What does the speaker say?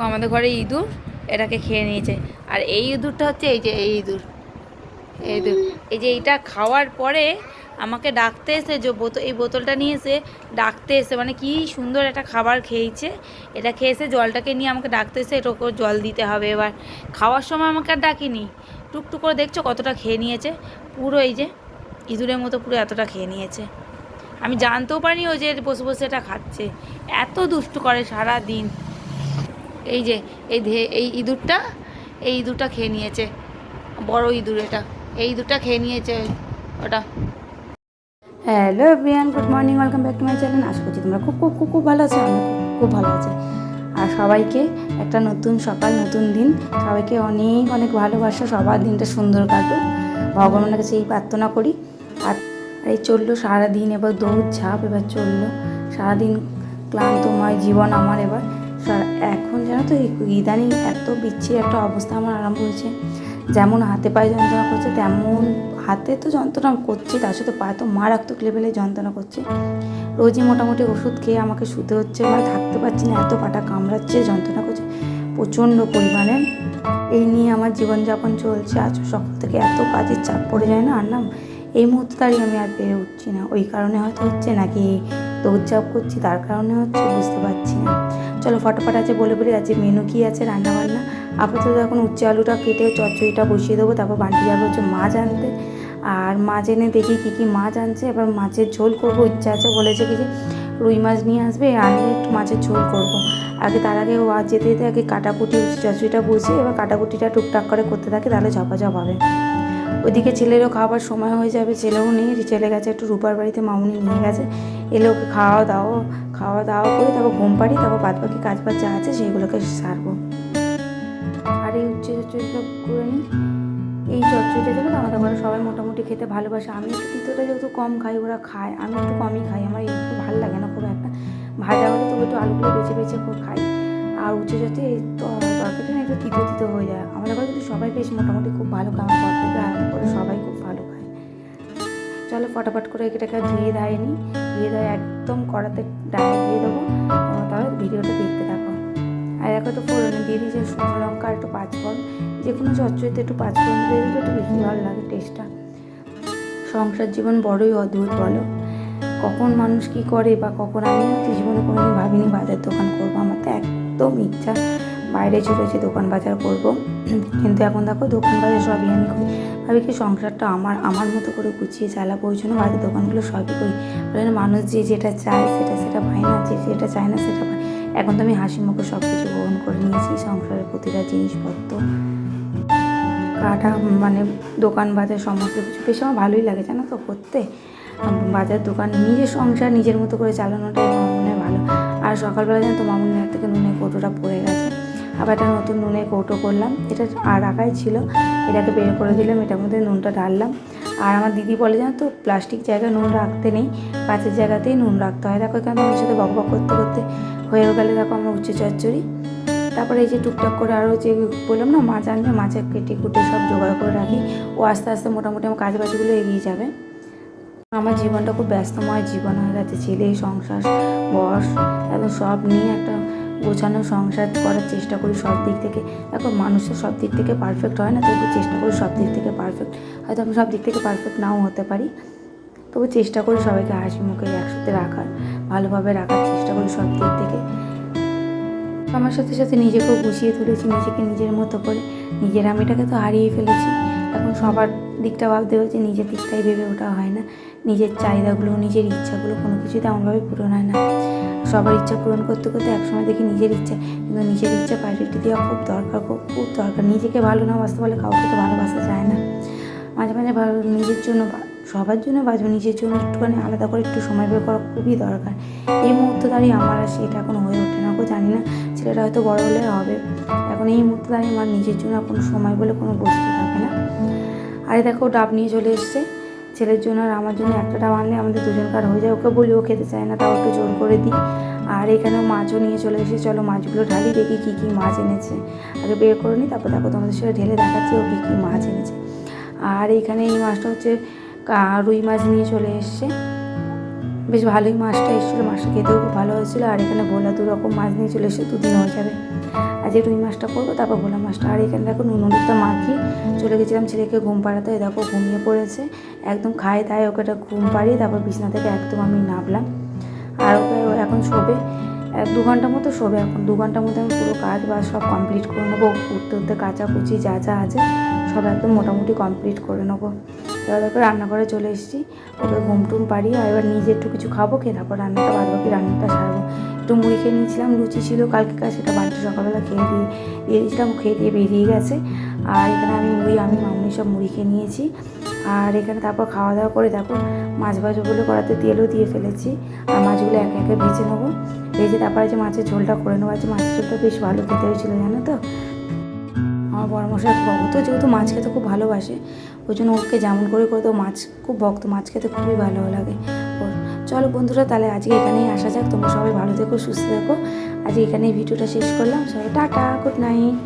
আমাদের ঘরে ইঁদুর এটাকে খেয়ে নিয়েছে। আর এই ইঁদুরটা হচ্ছে এই যে এই ইঁদুর, এই যে এইটা খাওয়ার পরে আমাকে ডাকতে এসে যে এই বোতলটা নিয়ে এসে ডাকতে এসে, মানে কি সুন্দর একটা খাবার খেয়েছে। এটা খেয়েছে জলটাকে নিয়ে আমাকে ডাকতে এসে এটাকে জল দিতে হবে। এবার খাওয়ার সময় আমাকে আর ডাকিনি, টুকটুক করে দেখছো কতটা খেয়ে নিয়েছে। পুরো এই যে ইঁদুরের মতো পুরো এতটা খেয়ে নিয়েছে। আমি জানতেও পারিনি ও যে বসে বসে এটা খাচ্ছে। এত দুষ্টু করে সারা দিন। এই যে এই ইঁদুরটা খেয়ে নিয়েছে, বড় ইঁদুর এটা, এই ইঁদুরটা খেয়ে নিয়েছে ওটা। Hello everyone, good morning, welcome back to my channel. আশা করছি তোমরা খুব খুব খুব খুব ভালো আছো। আমি খুব ভালো আছি। আর সবাইকে একটা নতুন সকাল, নতুন দিন, সবাইকে অনেক অনেক ভালোবাসা। সবার দিনটা সুন্দর কাটুক, ভগবানের কাছে এই প্রার্থনা করি। আর এই চললো সারাদিন, এবার দৌড় ঝাঁপ, এবার চললো সারাদিন ক্লান্তময় জীবন আমার। এবার এখন জানো তো ইদানিং এত বিচ্ছিরি একটা অবস্থা আমার আরম্ভ হয়েছে। যেমন হাতে পায়ে যন্ত্রণা করছে, তেমন হাতে তো যন্ত্রণা করছে, তার সাথে পায়ে তো মারাত্মক লেভেলে যন্ত্রণা করছে। রোজই মোটামুটি ওষুধ খেয়ে আমাকে শুতে হচ্ছে, মানে থাকতে পারছি না, এত পাটা কামড়াচ্ছে, যন্ত্রণা করছে প্রচণ্ড পরিমাণে। এই নিয়ে আমার জীবনযাপন চলছে। আজ সকাল থেকে এত কাজের চাপ পড়ে যায় না, আর না এই মুহূর্তে দাঁড়িয়ে আমি আর পেরে উঠছি না। ওই কারণে হয়তো হচ্ছে, নাকি দৌড়ঝাঁপ করছি তার কারণে হচ্ছে, বুঝতে পারছি না। চলো ফটাফট আছে বলে বলি আজকে মেনু কী আছে রান্নাবান্না। আপাতত এখন উচ্ছে আলুটা কেটে চচ্চড়িটা বসিয়ে দেবো, তারপর বান্টি যাবো হচ্ছে মাছ আনতে। আর মাছ এনে দেখি কী কী মাছ আনছে। এবার মাছের ঝোল করবো, ইচ্ছা আছে, বলেছে কি যে রুই মাছ নিয়ে আসবে, আনলে একটু মাছের ঝোল করবো। তার আগে ও আজ যেতে যেতে আগে কাটাকুটি চচ্চড়িটা বসিয়ে এবার কাটাকুটিটা টুকটাক করে করতে থাকে, তাহলে ঝপাঝপ হবে। ওইদিকে ছেলেরও খাবার সময় হয়ে যাবে, ছেলেও নেই, চলে গেছে একটু রূপার বাড়িতে, মামুনি নিয়ে গেছে। এলে ওকে খাওয়া দাওয়া করে তারপর ঘুম পাড়ি, তারপর বাদ বাকি কাজ বাজ যা আছে সেইগুলোকে সারবো। আর এই উচ্ছে চচ্চড়িটা করে নিই। এই চচ্চড়িটা যেন আমাদের ঘরে সবাই মোটামুটি খেতে ভালোবাসে। আমি একটু তিতোটা যেহেতু কম খাই, ওরা খায়, আমি একটু কমই খাই, আমার একটু ভালো লাগে না খুব একটা। ভাজা হলে তবু একটু আলুগুলো বেছে বেছে করে খাই। আর উচ্ছে চচ্চড়ি এই তরকারিটা না একটু তিতো তিতো হয়ে যায়। আমাদের ঘরে কিন্তু সবাই বেশ মোটামুটি খুব ভালো খায়, আমার ঘর থেকে আরম্ভ করে সবাই খুব ভালো খায়। চলো ফটাফট করে এটাকে ধুয়ে ধায়ে নিই, ধুয়ে ধায়ে একদম কড়াতে ডায়ে দিয়ে দেবো। তাহলে ভিডিওটা দেখতে থাকো। আর দেখো তো ফোড়নে দিয়ে দিয়েছি শুকনো লঙ্কা আর একটু পাঁচফোড়ন। যে কোনো চচ্চড়িতে একটু পাঁচফোড়ন দিয়ে দিলে একটু বেশি ভালো লাগে টেস্টটা। সংসার জীবন বড়ই অদ্ভুত বলো, কখন মানুষ কী করে, বা কখন আমি জীবনে কোনোদিন ভাবিনি বাজার দোকান করবো। আমার তো একদম ইচ্ছা বাইরে ছুটেছি দোকান বাজার করবো, কিন্তু এখন দেখো দোকান বাজার সবই আমি করি। ভাবি কি সংসারটা আমার মতো করে গুছিয়ে চালাবো, ওই জন্য বাজার দোকানগুলো সবই করি। বলে মানুষ যে যেটা চায় সেটা পায় না, যে যেটা চায় না সেটা পায়। এখন তো আমি হাসি মুখে সব কিছু গ্রহণ করে নিয়েছি, সংসারের প্রতিটা জিনিসপত্র কাটা, মানে দোকান বাজার সমস্ত কিছু বেশ আমার ভালোই লাগে জানো তো করতে। বাজার দোকান নিজের সংসার নিজের মতো করে চালানোটাই আমার মনে হয় ভালো। আর সকালবেলা জানো তো মামুনের হাত থেকে নুনের কৌটোটা পড়ে গেছে, আবার একটা নতুন নুনের কৌটো করলাম। এটা আর রাখাই ছিল, এটাকে বের করে দিলাম, এটার মধ্যে নুনটা ঢাললাম। আর আমার দিদি বলে জানো তো প্লাস্টিক জায়গায় নুন রাখতে নেই, কাঁচের জায়গাতেই নুন রাখতে হয়। দেখো এখানে তোমার সাথে বকবক করতে করতে হয়ে গেলে দেখো আমরা উচ্ছে চচ্চড়ি। তারপরে এই যে টুকটাক করে আরও যে বললাম না মাছ আনবে, মাছের কেটে কুটে সব জোগাড় করে রাখি। ও আস্তে আস্তে মোটামুটি আমার কাজবাজগুলো এগিয়ে যাবে। আমার জীবনটা খুব ব্যস্তময় জীবন হয়ে গেছে, ছেলে সংসার বস এবং সব নিয়ে একটা গোছানো সংসার করার চেষ্টা করি সব দিক থেকে। দেখো মানুষের সব দিক থেকে পারফেক্ট হয় না, তবু চেষ্টা করি সব দিক থেকে পারফেক্ট। হয়তো আমি সব দিক থেকে পারফেক্ট নাও হতে পারি, তবু চেষ্টা করি সবাইকে হাসি মুখে একসাথে রাখার, ভালোভাবে রাখার চেষ্টা করি সব দিক থেকে। আমার সাথে সাথে নিজেকেও গুছিয়ে তুলেছি, নিজেকে নিজের মতো করে। নিজের আমিটাকে তো হারিয়ে ফেলেছি, এখন সবার দিকটা ভাবতে হচ্ছে, নিজের দিকটাই ভেবে ওঠা হয় না। নিজের চাহিদাগুলো নিজের ইচ্ছাগুলো কোনো কিছুই তেমনভাবে পূরণ হয় না। সবার ইচ্ছা পূরণ করতে করতে একসময় দেখি নিজের ইচ্ছা, কিন্তু নিজের ইচ্ছা প্রায়োরিটি দেওয়া খুব দরকার, খুব দরকার। নিজেকে ভালো না বাঁচতে পারলে কাউকে তো ভালোবাসা যায় না। মাঝে মাঝে ভালো নিজের জন্য, সবার জন্য বাঁচবো, নিজের জন্য একটুখানি আলাদা করে একটু সময় বের করা খুবই দরকার। এই মুহূর্তে দাঁড়িয়ে আমার আর সেটা এখন হয়ে ওঠে না, জানি না ছেলেটা হয়তো বড় হলে হবে। এখন এই মুহূর্তে দাঁড়িয়ে আমার নিজের জন্য কোনো সময় বলে কোনো বস্তু থাকে না। আরে দেখো ডাব নিয়ে চলে এসছে, ছেলের জন্য আর আমার জন্য একটা ডাব আনলে আমাদের দুজনকার হয়ে যায়। ওকে বলি, ও খেতে চায় না, তাও একটু জোর করে দিই। আর এখানেও মাছও নিয়ে চলে এসেছে, চলো মাছগুলো ঢালি, দেখি কী কী মাছ এনেছে। আগে বের করে নিই, তারপর দেখো তোমাদের সাথে ঢেলে দেখাচ্ছি ও কী কী মাছ এনেছে। আর এখানে এই মাছটা হচ্ছে রুই মাছ নিয়ে চলে এসছে, বেশ ভালোই মাছটা এসেছিলো, মাছটা খেতেও খুব ভালো হয়েছিলো। আর এখানে ভোলা 2 রকম মাছ নিয়ে চলে এসে 2 দিন হয়ে যাবে। আজকে রুই মাছটা করবো, তারপর ভোলা মাছটা। আর এখানে দেখো নুনটা মাখিয়ে চলে গেছিলাম ছেলেকে ঘুম পাড়াতে। দেখো ঘুমিয়ে পড়েছে একদম, খায় দায় ওকে একটা ঘুম পাড়িয়ে তারপর বিছনা থেকে একদম আমি নামলাম। আর ওকে এখন শোবে 1-2 ঘন্টার মতো শোবে। এখন 2 ঘন্টার মধ্যে আমি পুরো কাজ বা সব কমপ্লিট করে নেবো। উঠতে উঠতে কাচাকুচি যা যা আছে সব একদম মোটামুটি কমপ্লিট করে নেবো। এবার দেখো রান্নাঘরে চলে এসেছি, ওকে ঘুম টুম পাড়িয়ে আর এবার নিজে একটু কিছু খাবো, খেয়ে তারপর রান্নাটা বাদবাকি রান্নাটা সারবো। একটু মুড়ি খেয়ে নিয়েছিলাম, লুচি ছিল কালকে কাজ, সেটা বাড়িতে সকালবেলা খেয়ে দিয়ে দিয়েছিলাম, খেয়ে দিয়ে বেরিয়ে গেছে। আর এখানে আমি মামনি সব মুড়ি খেয়ে নিয়েছি। আর এখানে তারপর খাওয়া দাওয়া করে দেখো মাছ ভাজাগুলো কড়াতে তেলও দিয়ে ফেলেছি। আর মাছগুলো একে একে ভেজে নেবো, ভেজে তারপরে যে মাছের ঝোলটা করে নেবো। আজকে মাছের ঝোলটা বেশ ভালো খেতে হয়েছিল জানো তো। আমার বড় মশাই বাবু তো যেহেতু মাছ খেতে খুব ভালোবাসে, ওই জন্য ওকে যেমন করে তো মাছ খুব ভক্ত, মাছ খেতে খুবই ভালো লাগে ওর। চলো বন্ধুরা তাহলে আজকে এখানেই আসা যাক, তোমরা সবাই ভালো থেকো সুস্থ থেকো। আজকে এখানেই ভিডিওটা শেষ করলাম, সবাই টাটা, গুড নাইট।